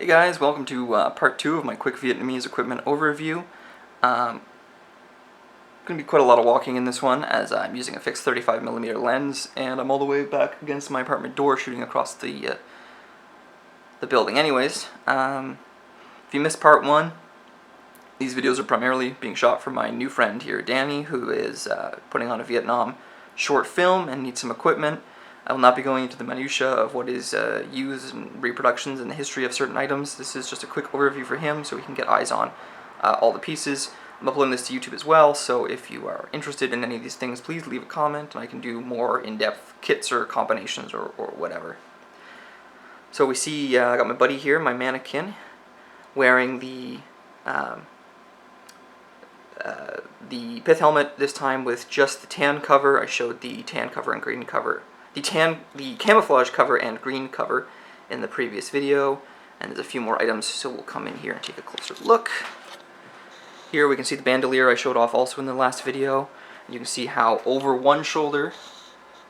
Hey guys, welcome to part 2 of my quick Vietnamese equipment overview. Going to be quite a lot of walking in this one as I'm using a fixed 35mm lens and I'm all the way back against my apartment door shooting across the building. Anyways, if you missed part 1, these videos are primarily being shot for my new friend here, Danny, who is putting on a Vietnam short film and needs some equipment. I will not be going into the minutiae of what is used in reproductions and the history of certain items. This is just a quick overview for him so he can get eyes on all the pieces. I'm uploading this to YouTube as well, so if you are interested in any of these things, please leave a comment and I can do more in-depth kits or combinations or whatever. So we see I got my buddy here, my mannequin, wearing the pith helmet, this time with just the tan cover. I showed the tan cover and green cover. The camouflage cover and green cover in the previous video, and there's a few more items, so we'll come in here and take a closer look. Here we can see the bandolier I showed off also in the last video. You can see how over one shoulder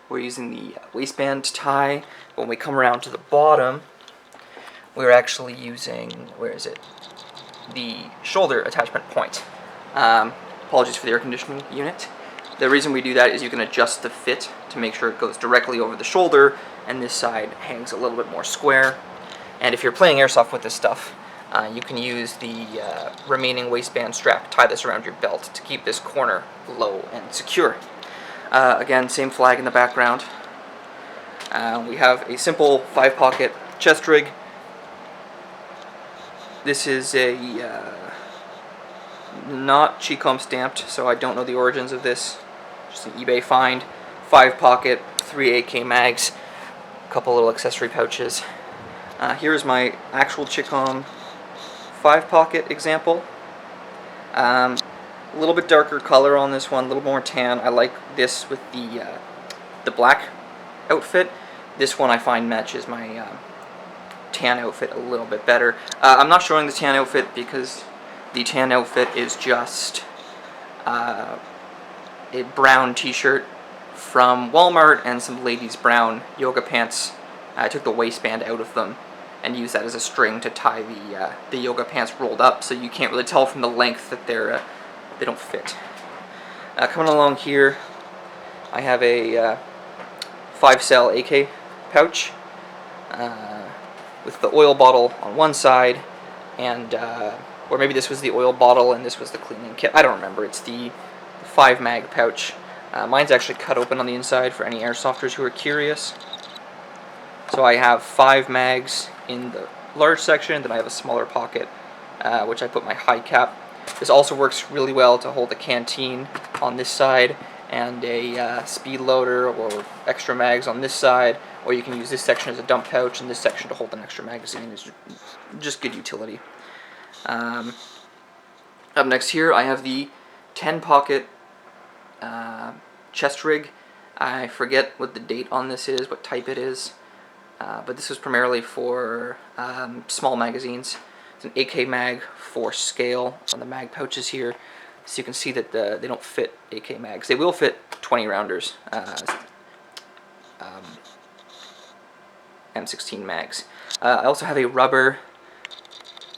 we're using the waistband tie. When we come around to the bottom, we're actually using, where is it? The shoulder attachment point. Apologies for the air conditioning unit. The reason we do that is you can adjust the fit to make sure it goes directly over the shoulder and this side hangs a little bit more square. And if you're playing airsoft with this stuff, you can use the remaining waistband strap, tie this around your belt to keep this corner low and secure. Again, same flag in the background. We have a simple 5-pocket chest rig. This is a not Chicom stamped, so I don't know the origins of this. Just an eBay find. 5-pocket, 3 AK mags, a couple little accessory pouches. Here's my actual Chicom 5-pocket example. A little bit darker color on this one, a little more tan. I like this with the black outfit. This one I find matches my tan outfit a little bit better. I'm not showing the tan outfit because the tan outfit is just a brown t-shirt from Walmart and some ladies' brown yoga pants. I took the waistband out of them and used that as a string to tie the yoga pants rolled up, so you can't really tell from the length that they don't fit. Coming along here, I have a 5-cell AK pouch with the oil bottle on one side, and or maybe this was the oil bottle and this was the cleaning kit. I don't remember. It's the 5-mag pouch. Mine's actually cut open on the inside for any airsofters who are curious. So I have 5 mags in the large section, then I have a smaller pocket, which I put my high cap. This also works really well to hold a canteen on this side and a speed loader or extra mags on this side, or you can use this section as a dump pouch and this section to hold an extra magazine. It's just good utility. Up next here I have the 10-pocket chest rig. I forget what the date on this is, what type it is, but this was primarily for small magazines. It's an AK mag for scale on the mag pouches here, so you can see that they don't fit AK mags. They will fit 20 rounders, M16 mags. I also have a rubber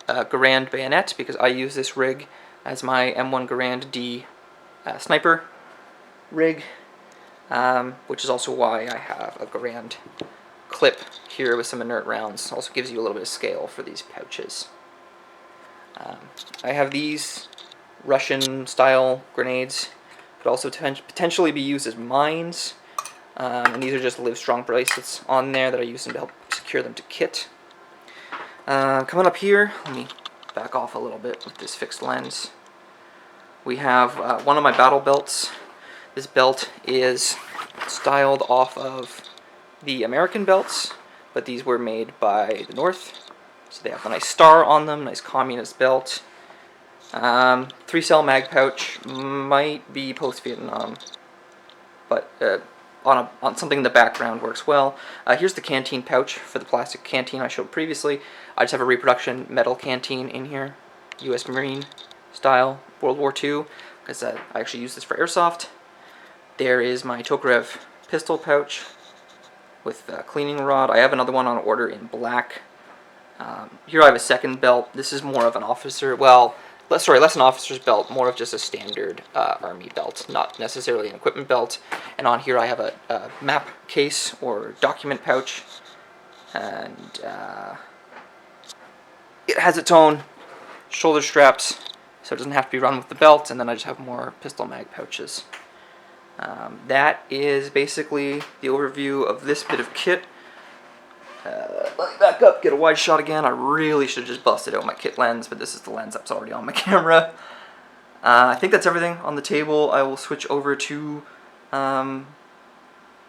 Garand bayonet because I use this rig as my M1 Garand D sniper rig, which is also why I have a Garand clip here with some inert rounds. Also gives you a little bit of scale for these pouches. I have these Russian style grenades, could also potentially be used as mines, and these are just Livestrong bracelets on there that I use them to help secure them to kit. Coming up here, let me back off a little bit with this fixed lens. We have one of my battle belts. This belt is styled off of the American belts, but these were made by the North. So they have a nice star on them, nice communist belt. 3-cell mag pouch, might be post-Vietnam, but on something in the background works well. Here's the canteen pouch for the plastic canteen I showed previously. I just have a reproduction metal canteen in here, US Marine style, World War II, because I actually use this for airsoft. There is my Tokarev pistol pouch with a cleaning rod. I have another one on order in black Here I have a second belt. This is more of an officer, well, less an officer's belt, more of just a standard army belt, not necessarily an equipment belt. And on here I have a map case or document pouch, and it has its own shoulder straps, so it doesn't have to be run with the belt, and then I just have more pistol mag pouches. That is basically the overview of this bit of kit. Let me back up, get a wide shot again. I really should have just busted out my kit lens, but this is the lens that's already on my camera. I think that's everything on the table. I will switch over to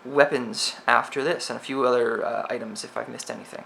weapons after this, and a few other items if I've missed anything.